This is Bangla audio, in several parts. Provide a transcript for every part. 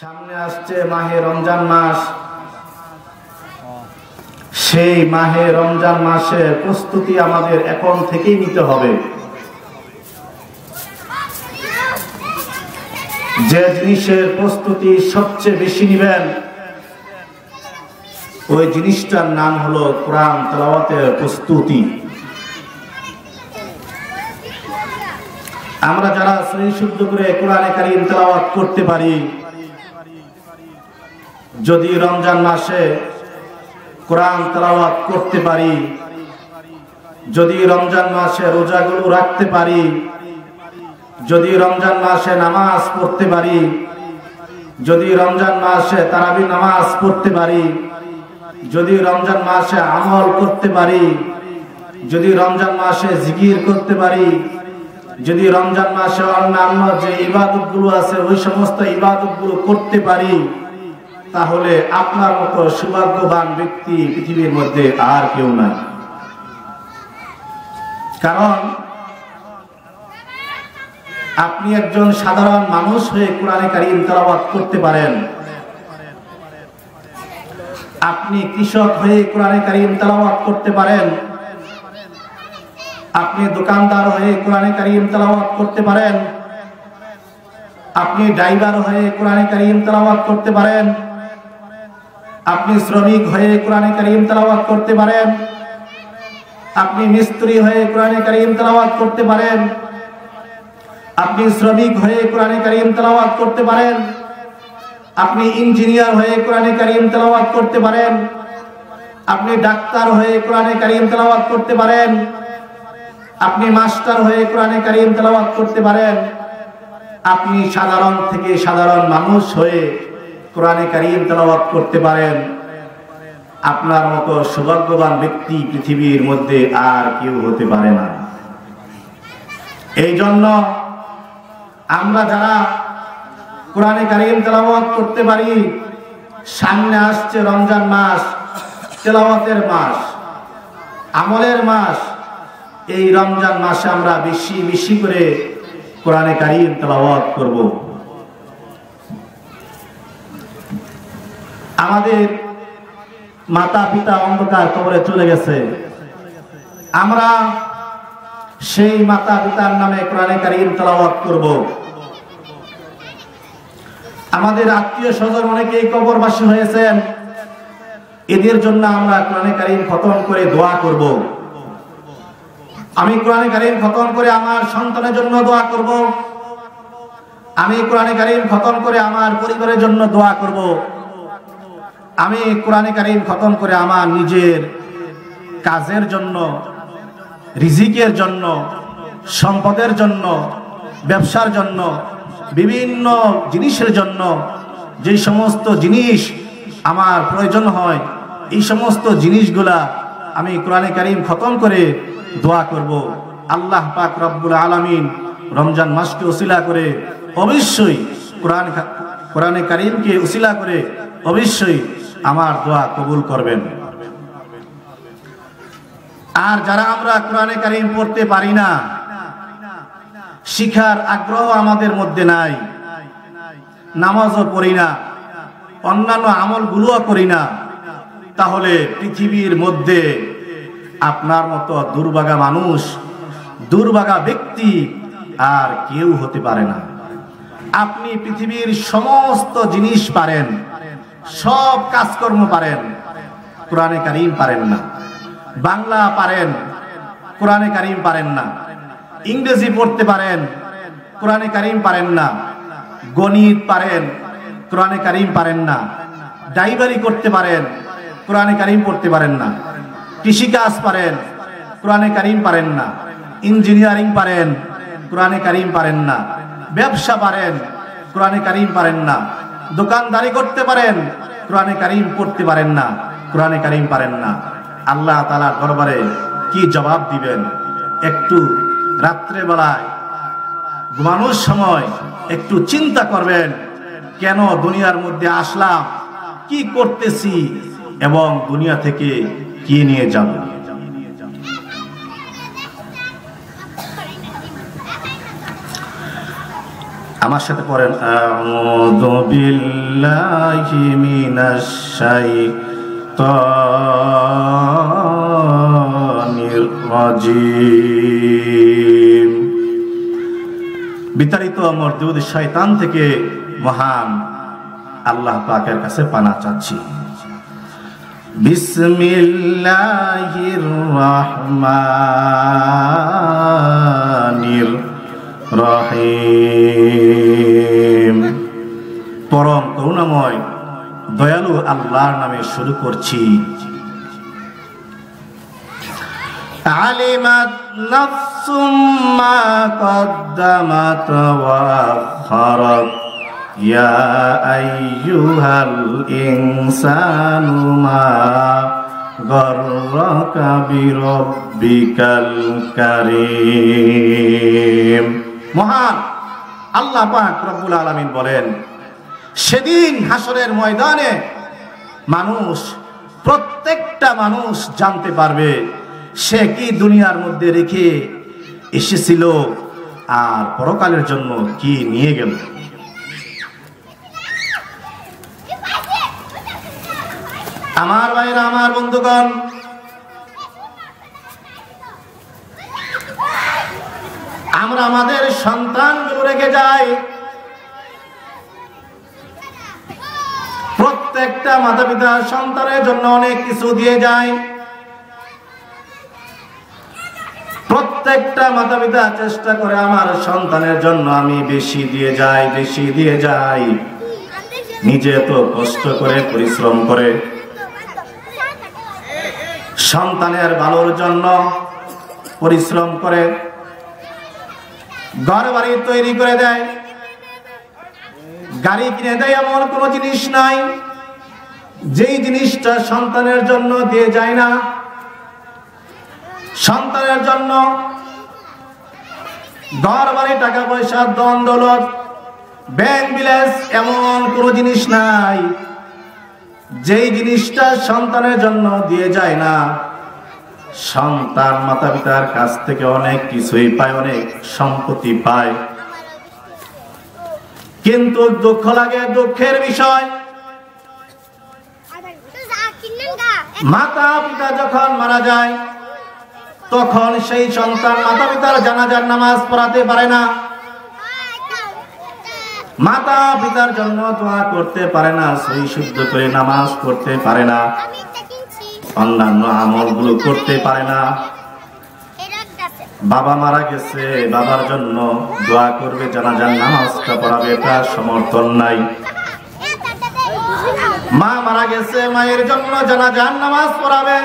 সামনে আসছে মাহে রমজান মাস। সেই মাহে রমজান মাসের প্রস্তুতি আমাদের এখন থেকেই নিতে হবে। যে জিনিসের প্রস্তুতি সবচেয়ে বেশি নেবেন ওই জিনিসটার নাম হলো কোরআন তেলাওয়াতের প্রস্তুতি। আমরা যারা সহি শুদ্ধ করে কোরআনে কারীম তেলাওয়াত করতে পারি, যদি রমজান মাসে কোরআন তেলাওয়াত করতে পারি, যদি রমজান মাসে রোজাগুলো রাখতে পারি, যদি রমজান মাসে নামাজ পড়তে পারি, যদি রমজান মাসে তারাবি নামাজ পড়তে পারি, যদি রমজান মাসে আমল করতে পারি, যদি রমজান মাসে জিকির করতে পারি, যদি রমজান মাসে অন্যান্য যে ইবাদতগুলো আছে ওই সমস্ত ইবাদতগুলো করতে পারি, তাহলে আপনার মতো সৌভাগ্যবান ব্যক্তি পৃথিবীর মধ্যে আর কেউ নাই। কারণ আপনি একজন সাধারণ মানুষ হয়ে কোরআনে কারীম তেলাওয়াত করতে পারেন, আপনি কৃষক হয়ে কোরআনে কারীম তেলাওয়াত করতে পারেন, আপনি দোকানদার হয়ে কোরআনে কারীম তেলাওয়াত করতে পারেন, আপনি ড্রাইভার হয়ে কোরআনে কারীম তেলাওয়াত করতে পারেন, আপনি শ্রমিক হয়ে কোরআনে কারীম তেলাওয়াত করতে পারেন, আপনি মিস্ত্রি হয়ে কোরআনে কারীম তেলাওয়াত করতে পারেন, আপনি শ্রমিক হয়ে কোরআনে কারীম তেলাওয়াত করতে পারেন, আপনি ইঞ্জিনিয়ার হয়ে কোরআনে কারীম তেলাওয়াত করতে পারেন, আপনি ডাক্তার হয়ে কোরআনে কারীম তেলাওয়াত করতে পারেন, আপনি মাস্টার হয়ে কোরআনে কারীম তেলাওয়াত করতে পারেন, আপনি সাধারণ থেকে সাধারণ মানুষ হয়ে কোরআনে কারীম তেলাওয়াত করতে পারেন। আপনার মতো সৌভাগ্যবান ব্যক্তি পৃথিবীর মধ্যে আর কেউ হতে পারে না। এই জন্য আমরা যারা কোরআনে কারীম তেলাওয়াত করতে পারি, সামনে আসছে রমজান মাস, তেলাওয়াতের মাস, আমলের মাস। এই রমজান মাসে আমরা বেশি বেশি করে কোরআনে কারীম তেলাওয়াত করব। আমাদের মাতা পিতা অন্ধকার কবরে চলে গেছে, আমরা সেই মাতা পিতার নামে কোরআনে কারীম তেলাওয়াত করব। আমাদের আত্মীয় স্বজন অনেকেই কবরবাসী হয়েছেন, এদের জন্য আমরা কোরআনে কারীম খতম করে দোয়া করব। আমি কোরআনে কারীম খতম করে আমার সন্তানের জন্য দোয়া করব, আমি কোরআনে কারীম খতম করে আমার পরিবারের জন্য দোয়া করব, আমি কোরআনে কারীম খতম করে আমার নিজের কাজের জন্য, রিজিকের জন্য, সম্পদের জন্য, ব্যবসার জন্য, বিভিন্ন জিনিসের জন্য যে সমস্ত জিনিস আমার প্রয়োজন হয়, এই সমস্ত জিনিসগুলা আমি কোরআনে কারীম খতম করে দোয়া করব। আল্লাহ পাক রব্বুল আলামিন রমজান মাসকে উসিলা করে অবশ্যই কোরআনে কারীমকে উসিলা করে অবশ্যই আমার দোয়া কবুল করবেন। আর যারা আমরা কোরআনে কারীম পড়তে পারি না, শিখার আগ্রহ আমাদের মধ্যে নাই, নামাজও পড়ি না, অন্যান্য আমলগুলোও করি না, তাহলে পৃথিবীর মধ্যে আপনার মতো দুর্ভাগা মানুষ, দুর্ভাগা ব্যক্তি আর কেউ হতে পারে না। আপনি পৃথিবীর সমস্ত জিনিস পারেন, সব কাজকর্ম পারেন, কোরআনে কারীম পারেন না। বাংলা পারেন, কোরআনে কারীম পারেন না। ইংরেজি পড়তে পারেন, কোরআনে কারীম পারেন না। গণিত পারেন, কোরআনে কারীম পারেন না। ড্রাইভারি করতে পারেন, কোরআনে কারীম পড়তে পারেন না। কৃষিকাজ পারেন, কোরআনে কারীম পারেন না। ইঞ্জিনিয়ারিং পারেন, কোরআনে কারীম পারেন না। ব্যবসা পারেন, কোরআনে কারীম পারেন না। দোকানদারি করতে পারেন, কোরআনে কারীম পড়তে পারেন না, কোরআনে কারীম পারেন না। আল্লাহ তাআলার দরবারে কি জবাব দিবেন? একটু রাত্রে বেলায় ঘুমানোর সময় একটু চিন্তা করবেন, কেন দুনিয়ার মধ্যে আসলাম, কি করতেছি এবং দুনিয়া থেকে কি নিয়ে যাব। আমার সাথে পড়েন, আউযু বিল্লাহি মিনাশ শাইতানির রাজিম। বিতাড়িত মরদুদ শয়তান থেকে মহান আল্লাহ পাকের কাছে পানা চাচ্ছি। বিসমিল্লাহির রহমানির রহিম। পরম করুণাময় দয়ালু আল্লাহর নামে শুরু করছি। আলিমাত নাফসুম মা কদ্দামাত ওয়া আখারাত ইয়া আইয়ুহাল ইনসানু মা গররাকা বিরব্বিকাল কারীম। মহান আল্লাহ পাক রব্বুল আলামিন বলেন, সেদিন হাসরের ময়দানে মানুষ, প্রত্যেকটা মানুষ জানতে পারবে সে কি দুনিয়ার মধ্যে রেখে এসেছিল আর পরকালের জন্য কি নিয়ে গেল। আমার ভাইরা, আমার বন্ধুগণ, আমরা আমাদের সন্তানগুলো রেখে যাই। প্রত্যেকটা মাতা পিতা সন্তানের জন্য অনেক কিছু দিয়ে যায়। প্রত্যেকটা মাতা পিতা চেষ্টা করে আমার সন্তানের জন্য আমি বেশি দিয়ে যাই, বেশি দিয়ে যাই। নিজে তো কষ্ট করে পরিশ্রম করে সন্তানের ভালোর জন্য পরিশ্রম করে ঘর বাড়ি তৈরি করে দেয়, গাড়ি কিনে দেয়। এমন কোনো জিনিস নাই যেই জিনিসটা সন্তানের জন্য দিয়ে যায় না। সন্তানের জন্য ঘর বাড়ি, টাকা পয়সা, ধন দৌলত, ব্যাংক ব্যালেন্স, এমন কোনো জিনিস নাই যেই জিনিসটা সন্তানের জন্য দিয়ে যায় না। সন্তান মাতা পিতার কাছ থেকে অনেক কিছুই পায়, অনেক সম্পত্তি পায়, কিন্তু দুঃখ লাগে। দুঃখের বিষয়, মাতা পিতা যখন মারা যায় তখন সেই সন্তান মাতা পিতার জানাজার নামাজ পড়াতে পারে না, মাতা পিতার জন্য দোয়া করতে পারে না, সহি শুদ্ধ করে নামাজ পড়তে পারে না, অন্যান্য আমলগুলো করতে পারে না। বাবা মারা গেছে, বাবার জন্য দোয়া করবে, জানাজার নামাজটা পড়াবে, এটা সমর্থন নাই। মা মারা গেছে, মায়ের জন্য জানাজার নামাজ পড়াবে,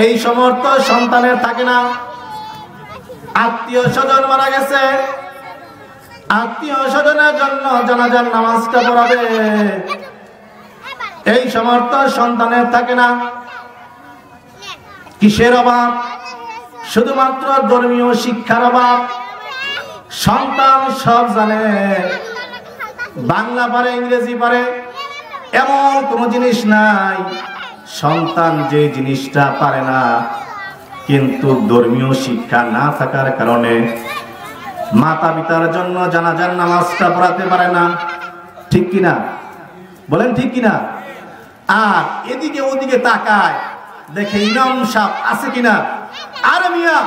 এই সমর্থ সন্তানের থাকে না। আত্মীয় স্বজন মারা গেছে, আত্মীয় স্বজনের জন্য জানাজার নামাজটা পড়াবে, এই সমর্থ সন্তানের থাকে না। কিসের অভাব? শুধুমাত্র ধর্মীয় শিক্ষার অভাব। সন্তান সব জানে, বাংলা পারে, ইংরেজি পারে, এমন কোনো জিনিস নাই সন্তান যে জিনিসটা পারে না। কিন্তু ধর্মীয় শিক্ষা না থাকার কারণে মাতা পিতার জন্য জানাজার নামাজটা পড়াতে পারে না। ঠিক কিনা বলেন? ঠিক কিনা? আর এদিকে ওদিকে তাকায়, দেখে ইমাম সাহেব আছে কিনা। আরে মিয়া,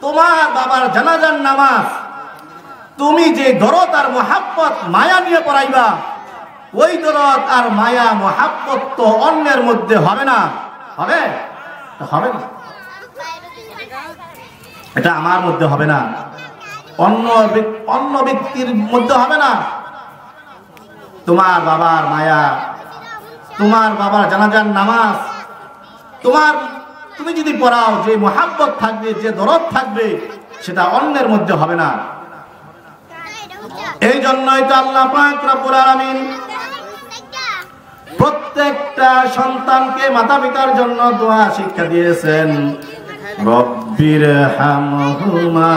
তোমার বাবার জানাজার নামাজ তুমি যে দরদ আর মহাব্বত মায়া নিয়ে পড়াইবা, ওই দরদ আর মায়া মহাব্বত তো অন্যের মধ্যে হবে না। হবে? হবে না। এটা আমার মধ্যে হবে না, অন্য ব্যক্তির মধ্যে হবে না। তোমার বাবার মায়া, তোমার বাবার জানাজার নামাজ তুমি যদি পড়াও, যে মহাব্বত থাকবে, যে দরদ থাকবে, সেটা অন্যের মধ্যে হবে না। এই জন্যই তো আল্লাহ পাক রব্বুল আলামিন প্রত্যেকটা সন্তানকে মাতা পিতার জন্য দোয়া শিক্ষা দিয়েছেন। রব্বির হামহুমা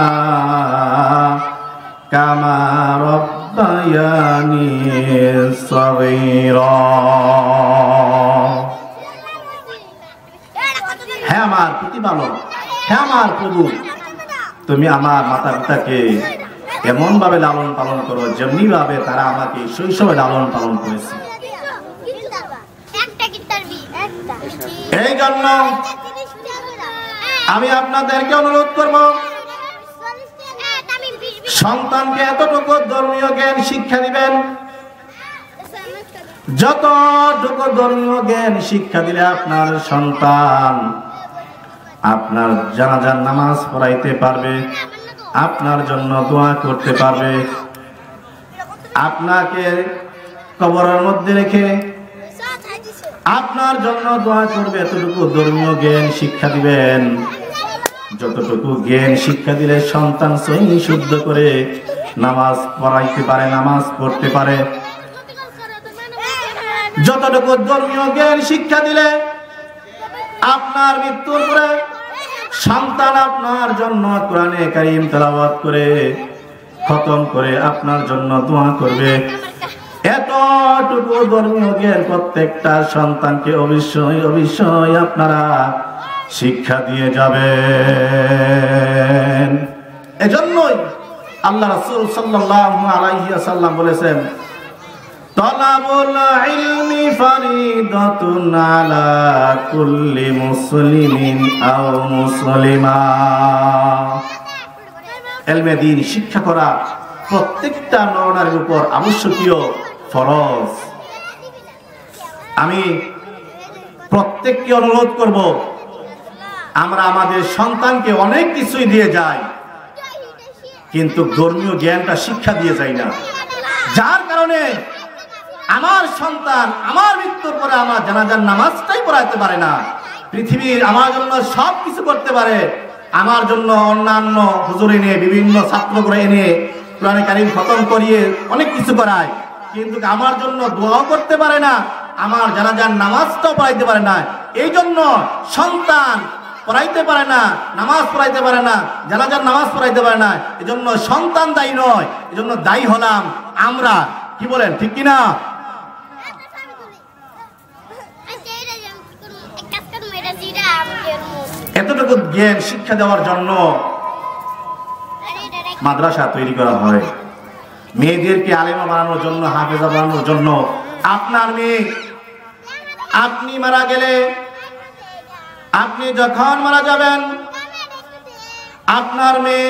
কামা রব্বায়ানি সগীরা। হে আমার প্রতিপালক, হে আমার প্রভু, তুমি আমার মাতা পিতাকে এমন ভাবে লালন পালন করো যেমনি ভাবে তারা আমাকে শৈশবে লালন পালন করেছে। এই জন্য আমি আপনাদেরকে অনুরোধ করব, সন্তানকে এতটুকু ধর্মীয় জ্ঞান শিক্ষা দিবেন, যতটুকু ধর্মীয় জ্ঞান শিক্ষা দিলে আপনার সন্তান আপনার জানাজার নামাজ পড়াইতে পারবে, আপনার জন্য দোয়া করতে পারবে, আপনাকে কবরের মধ্যে রেখে আপনার জন্য দোয়া করবে, এতটুকু ধর্মীয় জ্ঞান শিক্ষা দিবেন। যতটুকু জ্ঞান শিক্ষা দিলে সন্তান সহি শুদ্ধ করে নামাজ পড়াইতে পারে, নামাজ পড়তে পারে, যতটুকু ধর্মীয় জ্ঞান শিক্ষা দিলে আপনার মৃত্যুর পরে সন্তান আপনার জন্য কোরআনে কারীম তেলাওয়াত করে খতম করে আপনার জন্য দোয়া করবে, এতটুকু ধর্মীয় জ্ঞান প্রত্যেকটা সন্তানকে অবশ্যই অবশ্যই আপনারা শিক্ষা দিয়ে যাবেন। এজন্যই আল্লাহ রাসূল সাল্লাল্লাহু আলাইহি ওয়াসাল্লাম বলেছেন, তালাবুল ইলমি ফরিদাতুন আলা কুল্লি মুসলিমিন আও মুসলিমা। ইলমে দ্বীন শিক্ষা করা প্রত্যেকটা নরনারীর উপর আবশ্যকীয়, ফরজ। আমি প্রত্যেককে অনুরোধ করব, আমরা আমাদের সন্তানকে অনেক কিছুই দিয়ে যাই, কিন্তু ধর্মীয় জ্ঞানটা শিক্ষা দিয়ে যাই না, যার কারণে আমার সন্তান আমার মৃত্যুর পরে আমার জানাজার নামাজটাই পড়াইতে পারে না। পৃথিবীর আমার জন্য সব কিছু করতে পারে, আমার জন্য অন্যান্য হুজুর এনে বিভিন্ন ছাত্রগুলো এনে কোরআনে কারীম খতম করিয়ে অনেক কিছু করায়, কিন্তু আমার জন্য দোয়াও করতে পারে না, আমার জানাজার নামাজটাও পড়াইতে পারে না। এই জন্য সন্তান পড়াইতে পারে না, নামাজ পড়াইতে পারে না, জানাজার নামাজ পড়াইতে পারে না, এজন্য সন্তান দায়ী নয়, এজন্য দায়ী হলাম আমরা। কি বলেন, ঠিক কিনা? এতটুকু জ্ঞান শিক্ষা দেওয়ার জন্য মাদ্রাসা তৈরি করা হয়, মেয়েদেরকে আলেমা বানানোর জন্য, হাফেজা বানানোর জন্য। আপনার মেয়ে, আপনি মারা গেলে, আপনি যখন মারা যাবেন, আপনার মেয়ে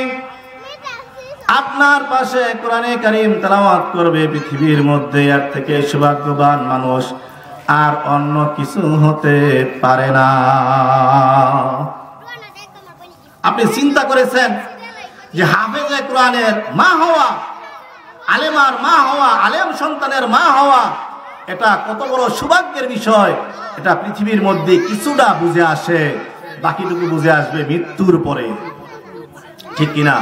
আপনার পাশে কোরআনে কারীম তেলাওয়াত করবে। পৃথিবীর মধ্যে এর থেকে সৌভাগ্যবান মানুষ আর অন্য কিছু হতে পারে না। আপনি চিন্তা করেছেন যে হাফেজে কোরআনের মা হওয়া, আলেমার মা হওয়া, আলেম সন্তানের মা হওয়া, এটা কত বড় সৌভাগ্যের বিষয়। এটা পৃথিবীর মধ্যে কিছুটা বুঝে আসে, বাকিটুকু বুঝে আসবে মৃত্যুর পরে, ঠিক কিনা?